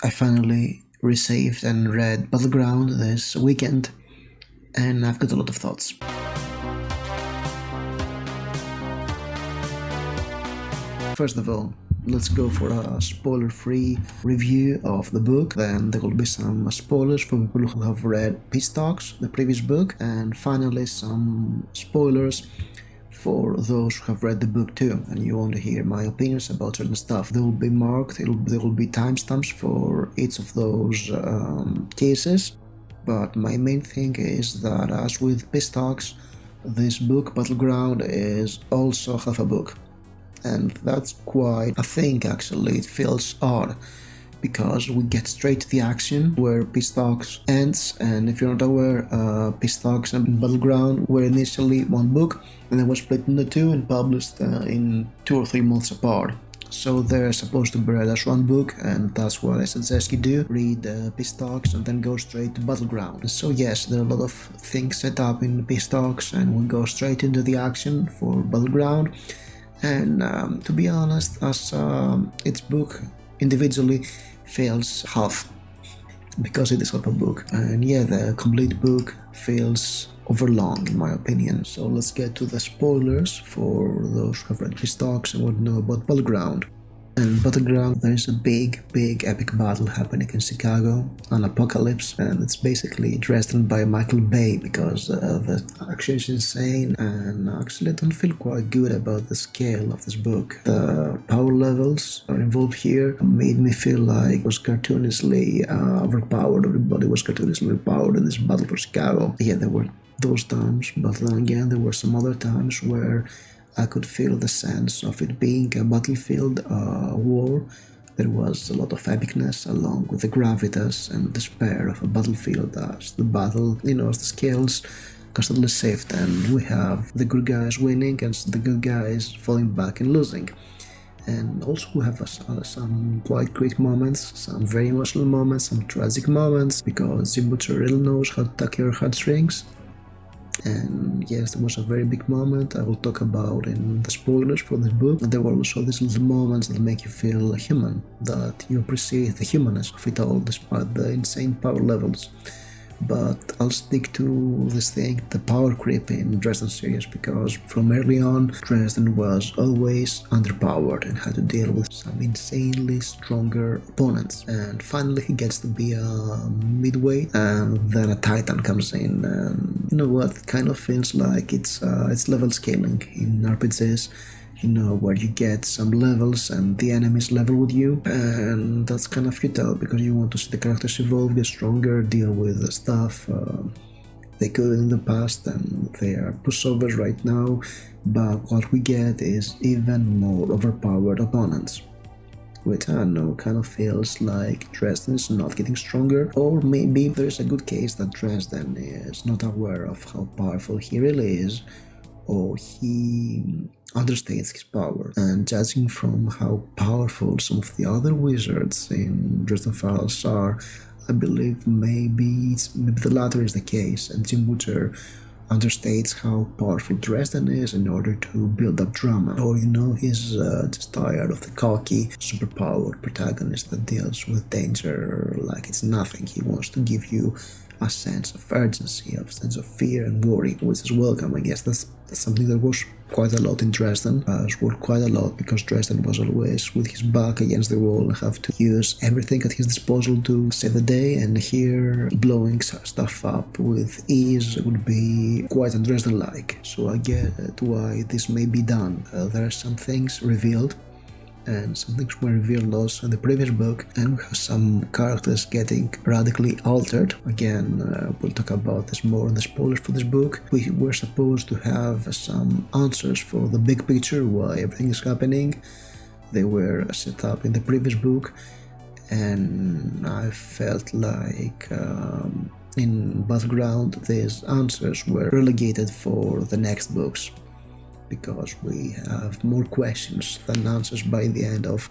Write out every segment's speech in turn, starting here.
I finally received and read Battleground this weekend, and I've got a lot of thoughts. First of all, let's go for a spoiler-free review of the book. Then there will be some spoilers for people who have read Peace Talks, the previous book, and finally some spoilers for those who have read the book too and you want to hear my opinions about certain stuff. They will be marked, there will be timestamps for each of those cases, but my main thing is that, as with Peace Talks, this book, Battleground, is also half a book. And that's quite a thing, actually. It feels odd because we get straight to the action where Peace Talks ends, and if you're not aware, Peace Talks and Battleground were initially one book and they were split into two and published in 2 or 3 months apart. So they're supposed to be read as one book, and that's what I suggest you do. Read Peace Talks and then go straight to Battleground. So yes, there are a lot of things set up in Peace Talks and we'll go straight into the action for Battleground. And to be honest, as its book individually feels half, because it is half a book. And yeah, the complete book feels overlong in my opinion. So let's get to the spoilers for those who have read Peace Talks and would know about Battleground. In Battleground, there is a big epic battle happening in Chicago, an apocalypse, and it's basically Dresden by Michael Bay because the action is insane, and actually I don't feel quite good about the scale of this book. The power levels are involved here made me feel like it was cartoonishly overpowered. Everybody was cartoonishly overpowered in this battle for Chicago. Yeah, there were those times, but then again there were some other times where I could feel the sense of it being a battlefield war. There was a lot of epicness along with the gravitas and despair of a battlefield as the battle, as the scales constantly shift and we have the good guys winning and the good guys falling back and losing. And also we have some quite great moments, some very emotional moments, some tragic moments, because Jim Butcher really knows how to tuck your heartstrings. And yes, there was a very big moment I will talk about in the spoilers for this book. There were also these little moments that make you feel human, that you appreciate the humanness of it all despite the insane power levels. But I'll stick to this thing, the power creep in Dresden series, because from early on Dresden was always underpowered and had to deal with some insanely stronger opponents, and finally he gets to be a midweight and then a titan comes in, and you know what, it kind of feels like it's level scaling in RPGs, where you get some levels and the enemies level with you, and that's kind of futile because you want to see the characters evolve, get stronger, deal with the stuff they could in the past and they are pushovers right now, but what we get is even more overpowered opponents, which I don't know, kind of feels like Dresden is not getting stronger, or maybe there's a good case that Dresden is not aware of how powerful he really is, or he understates his power. And judging from how powerful some of the other wizards in Dresden Files are, I believe maybe the latter is the case, and Jim Butcher understates how powerful Dresden is in order to build up drama. Or he's just tired of the cocky, superpowered protagonist that deals with danger like it's nothing. He wants to give you a sense of urgency, a sense of fear and worry, which is welcome. I guess that's something that was quite a lot in Dresden, worked quite a lot because Dresden was always with his back against the wall and have to use everything at his disposal to save the day, and here blowing stuff up with ease would be quite a Dresden-like. So I get why this may be done. There are some things revealed, and some things were revealed also in the previous book, and we have some characters getting radically altered. Again, we'll talk about this more in the spoilers for this book. We were supposed to have some answers for the big picture, why everything is happening. They were set up in the previous book, and I felt like in Battleground these answers were relegated for the next books, because we have more questions than answers by the end of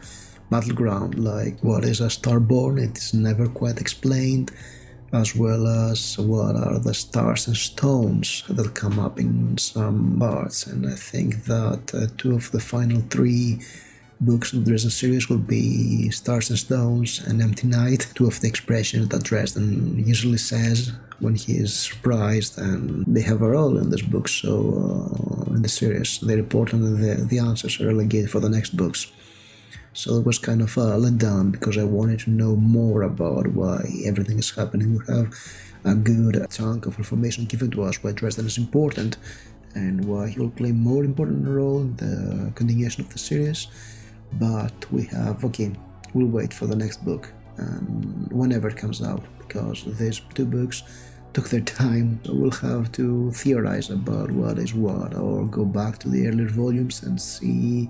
Battleground, like what is a starborn, it is never quite explained, as well as what are the stars and stones that come up in some parts. And I think that 2 of the final 3 books in the Dresden series will be Stars and Stones and Empty Night, two of the expressions that Dresden usually says when he is surprised, and they have a role in this book, so in the series. They're important and the answers are relegated for the next books. So it was kind of let down because I wanted to know more about why everything is happening. We have a good chunk of information given to us why Dresden is important and why he will play a more important role in the continuation of the series. But we have, okay, we'll wait for the next book and whenever it comes out, because these two books took their time. So we'll have to theorize about what is what, or go back to the earlier volumes and see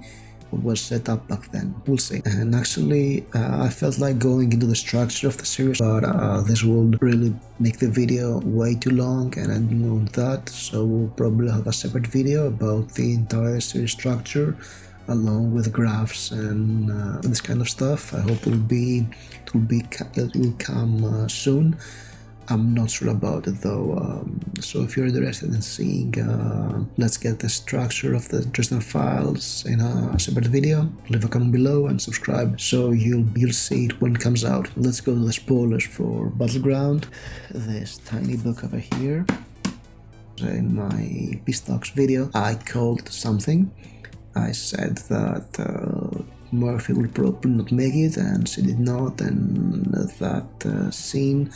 what was set up back then. We'll see. And actually, I felt like going into the structure of the series, but this would really make the video way too long, and I didn't want that, so we'll probably have a separate video about the entire series structure, along with graphs and this kind of stuff. I hope it will come soon. I'm not sure about it though, so if you're interested in seeing let's get the structure of the Dresden Files in a separate video, leave a comment below and subscribe so you'll see it when it comes out. Let's go to the spoilers for Battleground, this tiny book over here. In my Peace Talks video I called something. I said that Murphy will probably not make it, and she did not, and that scene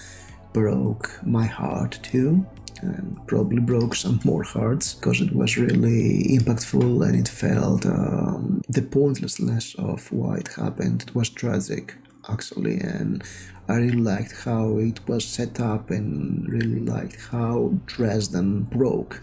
broke my heart too, and probably broke some more hearts, because it was really impactful and it felt the pointlessness of why it happened. It was tragic actually, and I really liked how it was set up and really liked how Dresden broke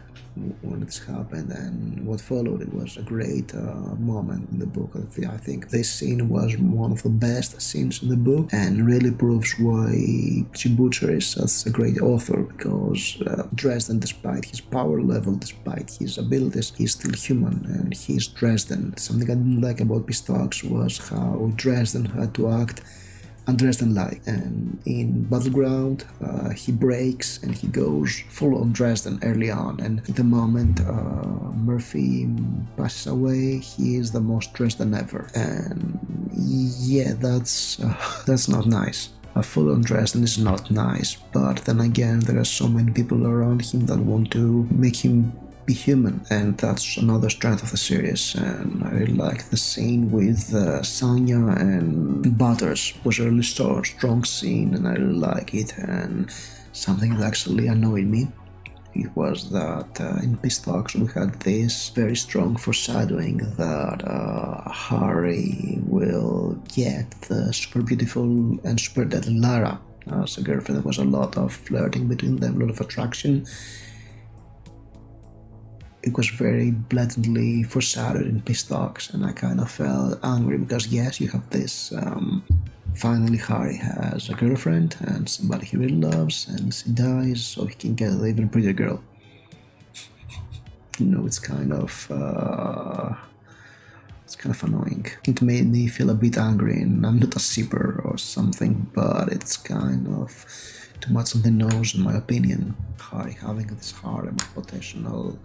when this happened, and what followed. It was a great moment in the book. I think this scene was one of the best scenes in the book and really proves why Butcher is such a great author, because Dresden, despite his power level, despite his abilities, he's still human and he's Dresden. Something I didn't like about Peace Talks was how Dresden had to act Dresden-like, and in Battleground he breaks and he goes full on Dresden early on, and the moment Murphy passes away, he is the most Dresden ever, and yeah, that's not nice. A full-on Dresden is not nice, but then again there are so many people around him that want to make him be human, and that's another strength of the series. And I really like the scene with Sanya and Butters. It was a really strong scene and I really like it, and something that actually annoyed me, it was that in Peace Talks we had this very strong foreshadowing that Harry will get the super beautiful and super deadly Lara as a girlfriend. There was a lot of flirting between them, a lot of attraction. It was very blatantly foreshadowed in Peace Talks, and I kind of felt angry because yes, you have this finally Harry has a girlfriend and somebody he really loves, and she dies so he can get an even prettier girl. You know, it's kind of annoying. It made me feel a bit angry, and I'm not a shipper or something, but it's kind of too much on the nose in my opinion. Harry having this harem of potential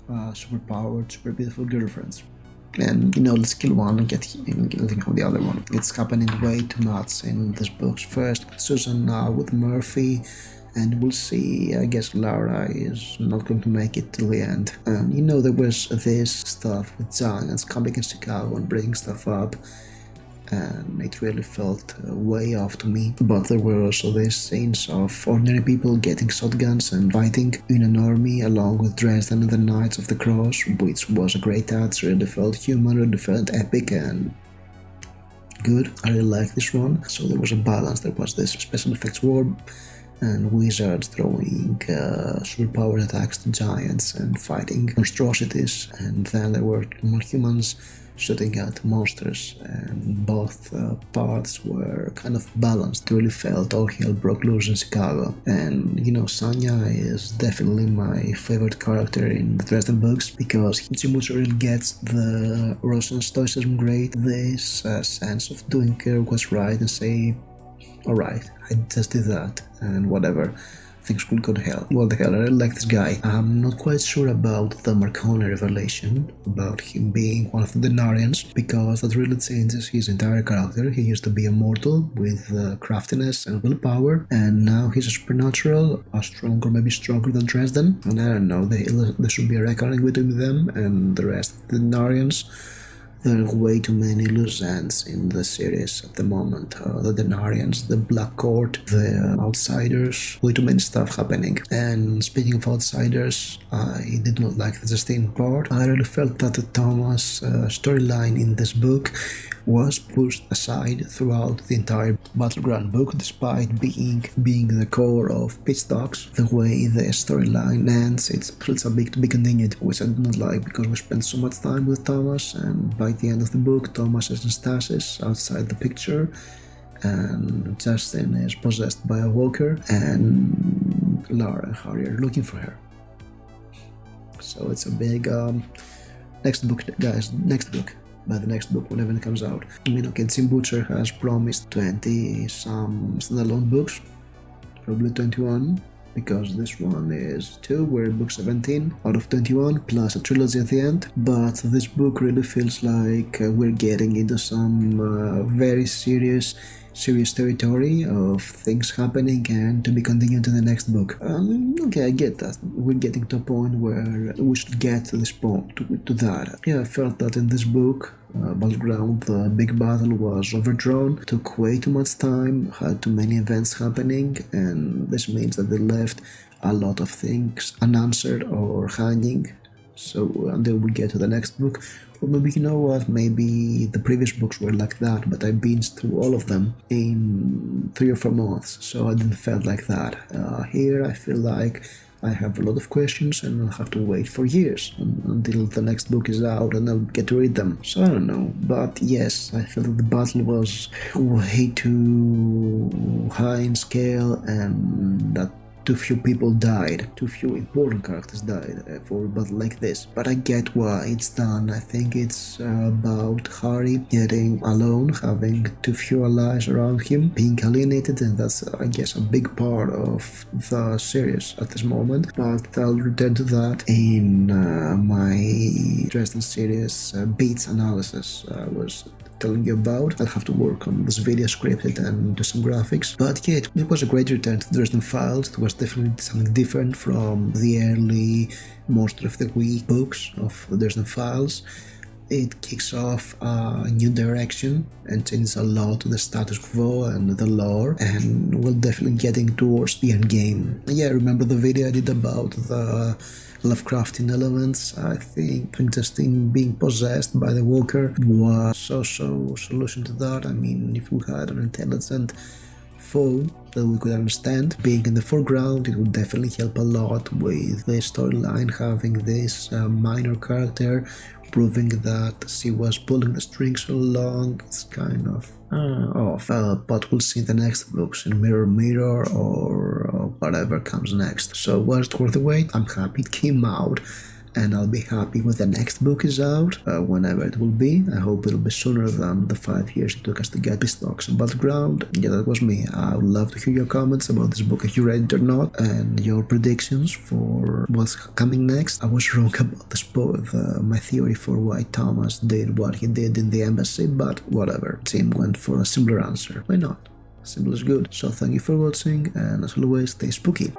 superpowered, super beautiful girlfriends. And, you know, let's kill one and get the other one. It's happening way too much in these books. First with Susan, now with Murphy, and we'll see. I guess Lara is not going to make it till the end. And, you know, there was this stuff with giants coming in Chicago and breaking stuff up, and it really felt way off to me. But there were also these scenes of ordinary people getting shotguns and fighting in an army along with Dresden and the Knights of the Cross, which was a great touch. Really felt human, really felt epic and good. I really liked this one. So there was a balance. There was this special effects war and wizards throwing superpowered attacks to giants and fighting monstrosities, and then there were more humans shooting at monsters, and both parts were kind of balanced. Really felt all hell broke loose in Chicago. And, you know, Sanya is definitely my favorite character in the Dresden books, because Hichimucho really gets the Russian stoicism great, this sense of doing what's right and say, alright, I just did that and whatever. things could go to hell. Well, the hell, I really like this guy. I'm not quite sure about the Marconi revelation, about him being one of the Denarians, because that really changes his entire character. He used to be a mortal with craftiness and willpower, and now he's a supernatural, strong or maybe stronger than Dresden. And I don't know, there should be a reckoning between them and the rest of the Denarians. There are way too many loose ends in the series at the moment. The Denarians, the Black Court, the Outsiders, way too many stuff happening. And speaking of Outsiders, I did not like the Justine part. I really felt that the Thomas storyline in this book was pushed aside throughout the entire Battleground book, despite being the core of Pitstocks. The way the storyline ends, it feels a bit to be continued, which I did not like because we spent so much time with Thomas, and by the end of the book, Thomas is in stasis outside the picture, and Justin is possessed by a walker, and Lara and Harry are looking for her. So it's a big next book, guys, next book. By the next book, whenever it comes out. I mean, okay, Tim Butcher has promised 20-some standalone books, probably 21, because this one is 2, we're in book 17 out of 21, plus a trilogy at the end. But this book really feels like we're getting into some very serious territory of things happening and to be continued in the next book. Okay, I get that. We're getting to a point where we should get to this point, to that. Yeah, I felt that in this book, Battleground, the big battle was overdrawn, took way too much time, had too many events happening, and this means that they left a lot of things unanswered or hanging. So until we get to the next book, or maybe, you know what, maybe the previous books were like that, but I binged through all of them in 3 or 4 months, so I didn't feel like that. Here I feel like I have a lot of questions and I'll have to wait for years until the next book is out and I'll get to read them. So I don't know, but yes, I feel that the battle was way too high in scale and that too few people died, too few important characters died for a battle like this. But I get why it's done. I think it's about Harry getting alone, having too few allies around him, being alienated, and that's, I guess, a big part of the series at this moment. But I'll return to that in my Dresden series beats analysis I was telling you about. I'll have to work on this video, script it, and do some graphics. But yeah, it was a great return to Dresden Files. It was definitely something different from the early Monster of the Week books of the Dresden Files. It kicks off a new direction and changes a lot to the status quo and the lore, and we're definitely getting towards the end game. Yeah, remember the video I did about the Lovecraftian elements? I think Justine being possessed by the Walker was so solution to that. I mean, if we had an intelligent foe that we could understand being in the foreground, it would definitely help a lot with the storyline, having this minor character proving that she was pulling the strings all along. It's kind of off, but we'll see in the next books, in Mirror Mirror or whatever comes next. So was it worth the wait? I'm happy it came out, and I'll be happy when the next book is out, whenever it will be. I hope it'll be sooner than the 5 years it took us to get Pitstocks and Battleground. Yeah, that was me. I would love to hear your comments about this book, if you read it or not, and your predictions for what's coming next. I was wrong about my theory for why Thomas did what he did in the embassy, but whatever. Tim went for a simpler answer. Why not? Simple is good. So thank you for watching, and as always, stay spooky.